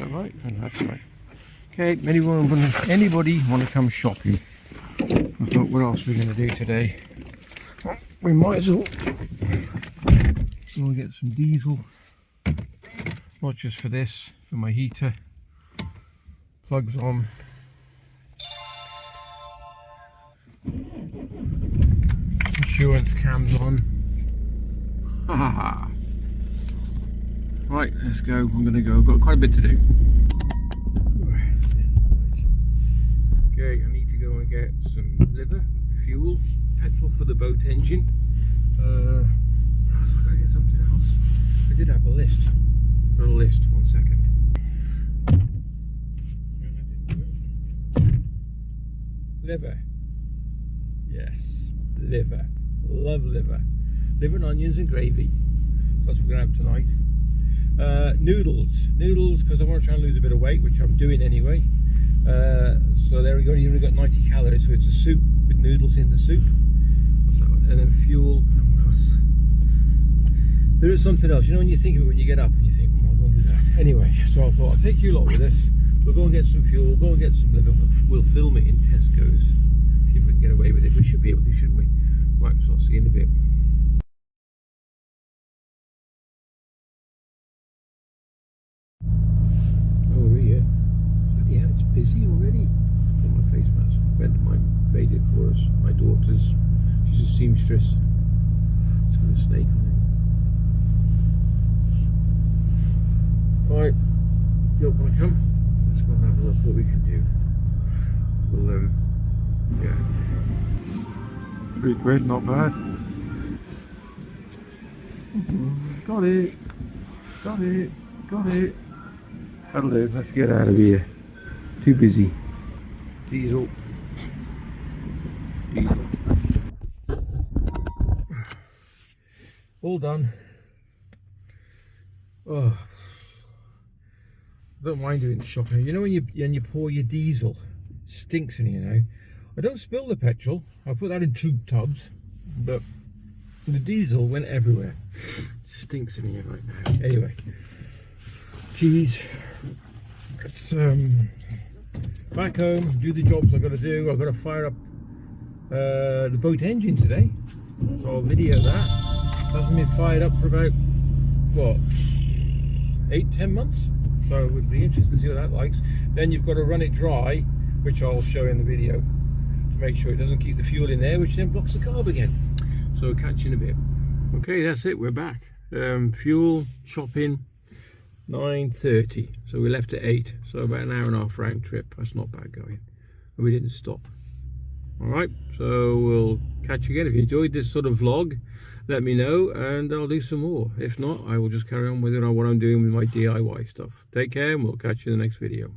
that right? And that's right. Okay, anybody want to come shopping? I thought, what else are we going to do today? We might as well go and get some diesel. Not just for this, for my heater. Plugs on. Insurance cams on. Ha ha ha. Right, let's go. I'm going to go. I've got quite a bit to do. Okay, I need to go and get some liver, fuel, petrol for the boat engine. I've got to get something else. I did have a list. Got a list, 1 second. Liver. Yes, liver. Love liver. Liver and onions and gravy. That's what we're going to have tonight. Noodles, because I want to try and lose a bit of weight, which I'm doing anyway. So there we go. You only got 90 calories, so it's a soup with noodles in the soup. What's that one? And then fuel. And what else? There is something else. You know when you think of it when you get up and you think, oh, I'm going to do that. Anyway, so I thought I'll take you lot with us. We'll go and get some fuel. We'll go and get some liver. We'll film it in Tesco's. See if we can get away with it. We should be able to, shouldn't we? Right, so I'll see you in a bit. Busy already. Got my face mask. A friend of mine made it for us. My daughter's. She's a seamstress. It's got a snake on it. Right. Do you want to come? Let's go and have a look what we can do. We'll yeah. £3, not bad. Got it. Got it. Got it. That'll do. Let's get out of here. Too busy. Diesel. All done. Oh, I don't mind doing the shopping. You know when you pour your diesel, it stinks in here now. I don't spill the petrol. I put that in 2 tubs, but the diesel went everywhere. It stinks in here right now. Anyway, geez, it's back home, do the jobs I've got to do. I've got to fire up the boat engine today, so I'll video that. Hasn't been fired up for about, what, 8-10 months, so it would be interesting to see what that likes. Then you've got to run it dry, which I'll show in the video, to make sure it doesn't keep the fuel in there, which then blocks the carb again. So we'll catch you in a bit. Okay, that's it, we're back. Fuel, shopping, 9:30, so we left at 8, so about an hour and a half round trip. That's not bad going, and we didn't stop. All right, so we'll catch you again. If you enjoyed this sort of vlog, let me know and I'll do some more. If not, I will just carry on with it on what I'm doing with my DIY stuff. Take care and we'll catch you in the next video.